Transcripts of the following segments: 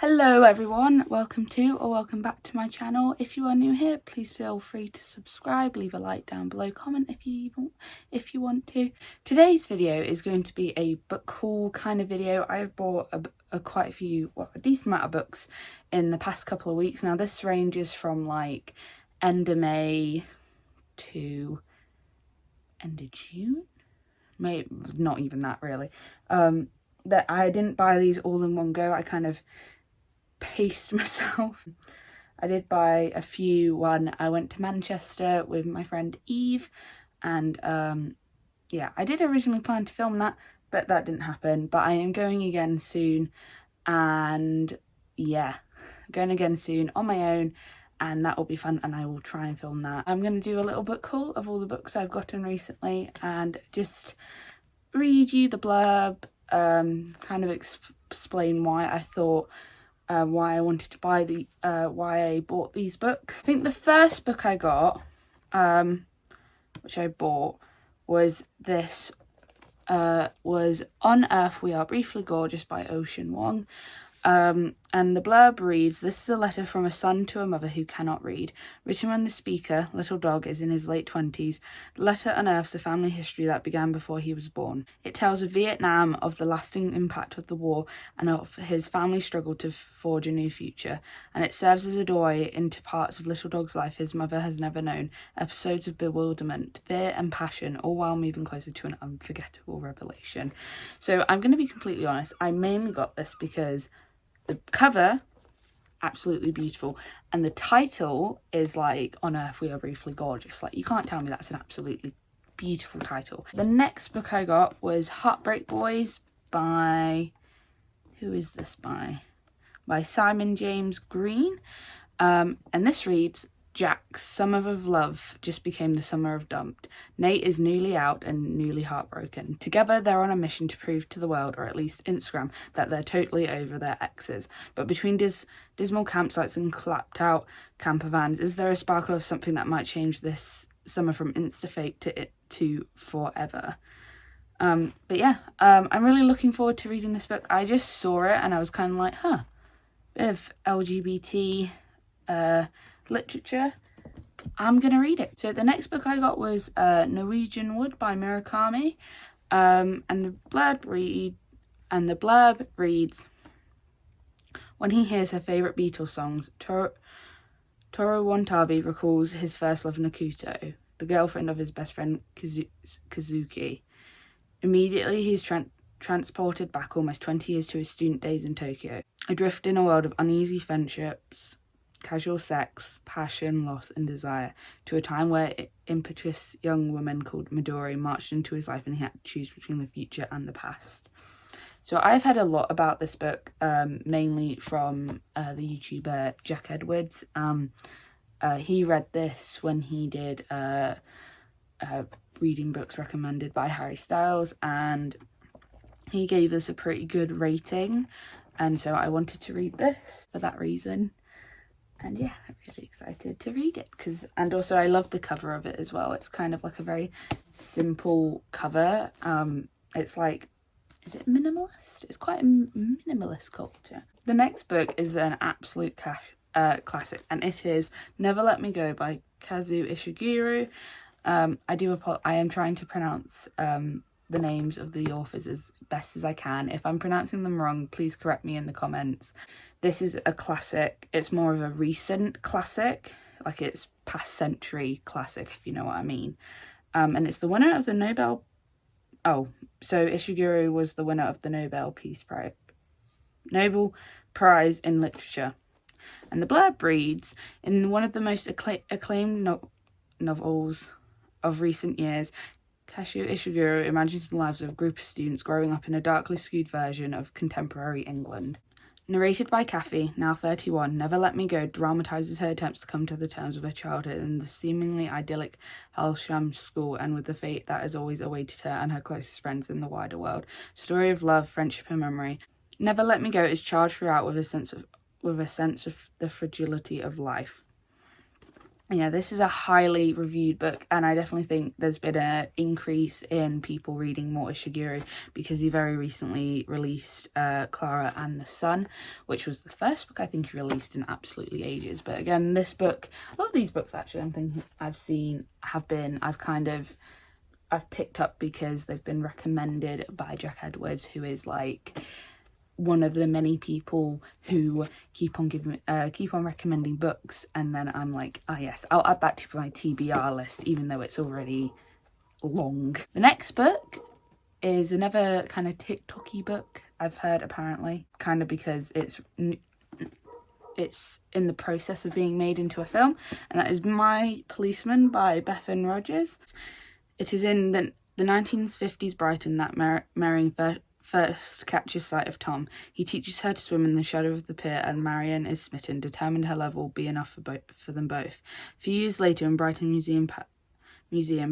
Hello everyone, welcome to or welcome back to my channel. If you are new here, please feel free to subscribe, leave a like down below, comment if you want to. Today's video is going to be a book haul kind of video. I've bought quite a few, a decent amount of books in the past couple of weeks. Now this ranges from like end of May to end of June, maybe not even that really. That I didn't buy these all in one go. I kind of paced myself. I did buy a few when I went to Manchester with my friend Eve, and yeah, I did originally plan to film that, but that didn't happen. But I am going again soon, and yeah, going again soon on my own, and that will be fun, and I will try and film that. I'm going to do a little book haul of all the books I've gotten recently and just read you the blurb, kind of explain why I thought why I wanted to buy why I bought these books. I think the first book I got, which I bought, was this, was On Earth We Are Briefly Gorgeous by Ocean Wong. And the blurb reads, "This is a letter from a son to a mother who cannot read. Written when the speaker, little dog, is in his late 20s. The letter unearths a family history that began before he was born. It tells of Vietnam, of the lasting impact of the war, and of his family's struggle to forge a new future. And it serves as a doorway into parts of little dog's life his mother has never known. Episodes of bewilderment, fear, and passion, all while moving closer to an unforgettable revelation." So I'm going to be completely honest. I mainly got this because the cover, absolutely beautiful, and the title is like On Earth We Are Briefly Gorgeous. Like, you can't tell me that's an absolutely beautiful title. The next book I got was Heartbreak Boys by, who is this by? By Simon James Green. And this reads, "Jack's summer of love just became the summer of dumped. Nate is newly out and newly heartbroken. Together they're on a mission to prove to the world, or at least Instagram, that they're totally over their exes. But between dismal campsites and clapped out camper vans, is there a sparkle of something that might change this summer from insta-fake to forever?" But yeah, I'm really looking forward to reading this book. I just saw it and I was kind of like, bit of LGBT literature, I'm gonna read it. So the next book I got was Norwegian Wood by Murakami, and the blurb reads, "When he hears her favourite Beatles songs, Toru Wantabi recalls his first love, Nakuto, the girlfriend of his best friend Kazuki. Immediately he's transported back almost 20 years to his student days in Tokyo, adrift in a world of uneasy friendships, casual sex, passion, loss, and desire, to a time where impetuous young woman called Midori marched into his life and he had to choose between the future and the past." So I've heard a lot about this book, mainly from the YouTuber Jack Edwards. He read this when he did reading books recommended by Harry Styles, and he gave this a pretty good rating, and so I wanted to read this for that reason. And yeah, I'm really excited to read it, and also I love the cover of it as well. It's kind of like a very simple cover. It's like, is it minimalist? It's quite a minimalist culture. The next book is an absolute classic, and it is Never Let Me Go by Kazuo Ishiguro. I am trying to pronounce the names of the authors as best as I can. If I'm pronouncing them wrong, please correct me in the comments. This is a classic. It's more of a recent classic, like it's past century classic, if you know what I mean. And it's the winner of the Nobel. So Ishiguro was the winner of the Nobel Prize in Literature. And the blurb reads, "In one of the most acclaimed novels of recent years, Kazuo Ishiguro imagines the lives of a group of students growing up in a darkly skewed version of contemporary England. Narrated by Kathy, now 31, Never Let Me Go dramatises her attempts to come to the terms with her childhood in the seemingly idyllic Halsham school, and with the fate that has always awaited her and her closest friends in the wider world. Story of love, friendship, and memory. Never Let Me Go is charged throughout with a sense of the fragility of life." Yeah, this is a highly reviewed book, and I definitely think there's been an increase in people reading more Ishiguro because he very recently released Clara and the Sun, which was the first book I think he released in absolutely ages. But again, this book, a lot of these books actually I'm thinking I've picked up because they've been recommended by Jack Edwards, who is like one of the many people who keep on recommending books, and then I'm like, oh yes, I'll add that to my TBR list even though it's already long. The next book is another kind of TikTok-y book, I've heard, apparently, kind of because it's in the process of being made into a film, and that is My Policeman by Bethan Rogers. It is in the 1950s Brighton that Marion first catches sight of Tom. He teaches her to swim in the shadow of the pier, and Marion is smitten, determined her love will be enough for them both. A few years later in Brighton Museum,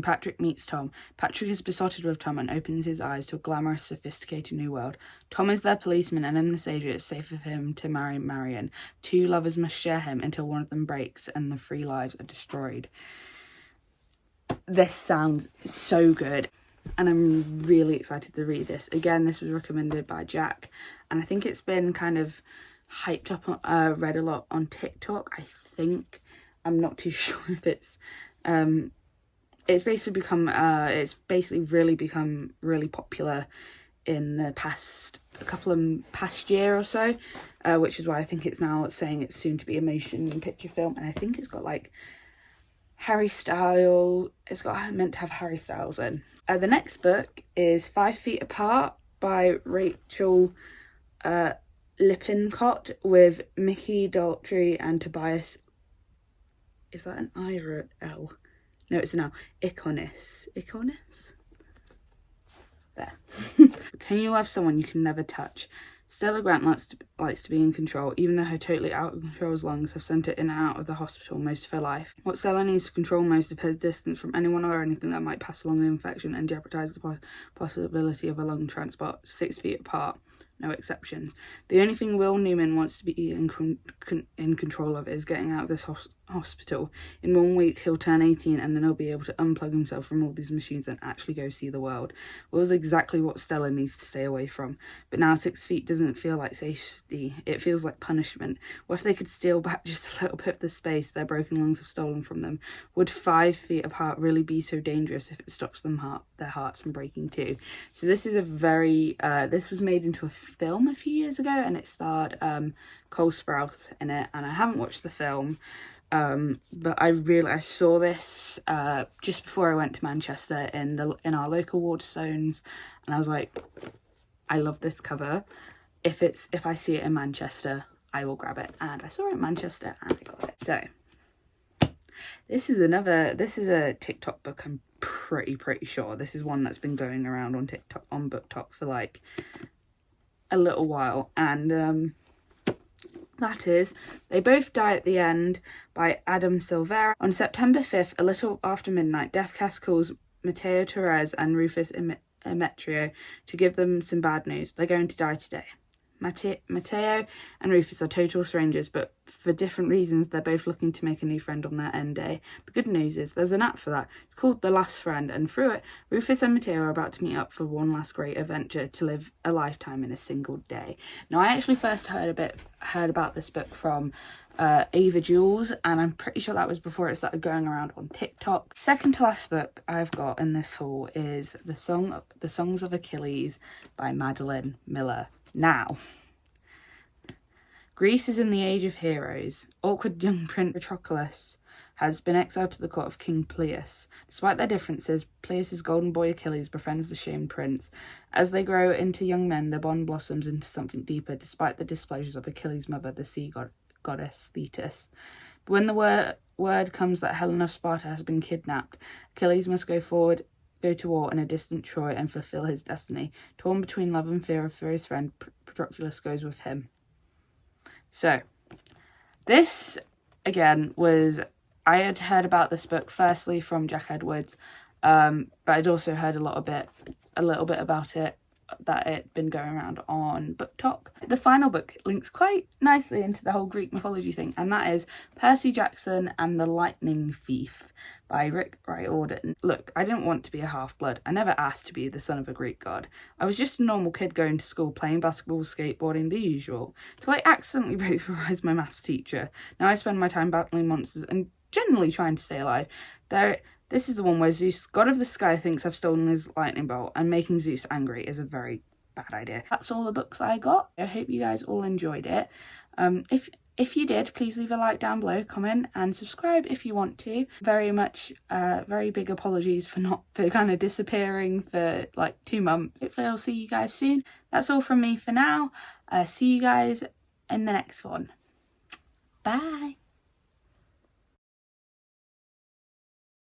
Patrick meets Tom. Patrick is besotted with Tom and opens his eyes to a glamorous, sophisticated new world. Tom is their policeman, and in this age it's safe for him to marry Marion. Two lovers must share him until one of them breaks and the three lives are destroyed. This sounds so good, and I'm really excited to read this. Again, this was recommended by Jack, and I think it's been kind of hyped up, read a lot on TikTok, I think. I'm not too sure if it's basically really become really popular in the past year or so, which is why I think it's now saying it's soon to be a motion picture film, and I think it's got like meant to have Harry Styles in. The next book is 5 Feet Apart by Rachel Lippincott with Mickey Daltrey and Tobias. Is that an I or an L? No, it's an L. Iconis. There. Can you love someone you can never touch? Stella Grant likes to be in control, even though her totally out of control's lungs have sent her in and out of the hospital most of her life. What Stella needs to control most is her distance from anyone or anything that might pass along an infection and jeopardise the possibility of a lung transport. 6 feet apart. No exceptions. The only thing Will Newman wants to be in control of is getting out of this hospital. In 1 week, he'll turn 18 and then he'll be able to unplug himself from all these machines and actually go see the world. Will's exactly what Stella needs to stay away from. But now 6 feet doesn't feel like safety. It feels like punishment. What if they could steal back just a little bit of the space their broken lungs have stolen from them? Would 5 feet apart really be so dangerous if it stops their hearts from breaking too? So this is a very... this was made into a film a few years ago, and it starred Cole Sprouse in it, and I haven't watched the film, but I saw this just before I went to Manchester in our local Waterstones, and I was like, I love this cover. If I see it in Manchester, I will grab it, and I saw it in Manchester and I got it. So this is a TikTok book. I'm pretty sure this is one that's been going around on TikTok, on BookTok, for like a little while, and that is They Both Die at the End by Adam Silvera. On September 5th, a little after midnight, Deathcast calls Mateo Torres and Rufus Emetrio to give them some bad news. They're going to die today. Mateo and Rufus are total strangers, but for different reasons they're both looking to make a new friend on their end day. The good news is there's an app for that. It's called The Last Friend, and through it, Rufus and Mateo are about to meet up for one last great adventure to live a lifetime in a single day. Now, I actually first heard about this book from Ava Jules, and I'm pretty sure that was before it started going around on TikTok. Second to last book I've got in this haul is The Songs of Achilles by Madeline Miller. Now, Greece is in the age of heroes. Awkward young Prince Patroclus has been exiled to the court of King Peleus. Despite their differences, Peleus' golden boy Achilles befriends the shamed prince. As they grow into young men, their bond blossoms into something deeper, despite the displeasures of Achilles' mother, the sea goddess Thetis. But when the word comes that Helen of Sparta has been kidnapped, Achilles must go to war in a distant Troy and fulfill his destiny. Torn between love and fear for his friend, Patroclus goes with him. So, this, again, I had heard about this book firstly from Jack Edwards, but I'd also heard a little bit about it that had been going around on Book Talk. The final book links quite nicely into the whole Greek mythology thing, and that is Percy Jackson and the Lightning Thief by Rick Riordan. Look, I didn't want to be a half-blood. I never asked to be the son of a Greek god. I was just a normal kid going to school, playing basketball, skateboarding, the usual, till I accidentally vaporised my maths teacher. Now I spend my time battling monsters and generally trying to stay alive. This is the one where Zeus, god of the sky, thinks I've stolen his lightning bolt, and making Zeus angry is a very bad idea. That's all the books I got. I hope you guys all enjoyed it. If you did, please leave a like down below, comment and subscribe if you want to. Very big apologies for kind of disappearing for like 2 months. Hopefully I'll see you guys soon. That's all from me for now. See you guys in the next one. Bye.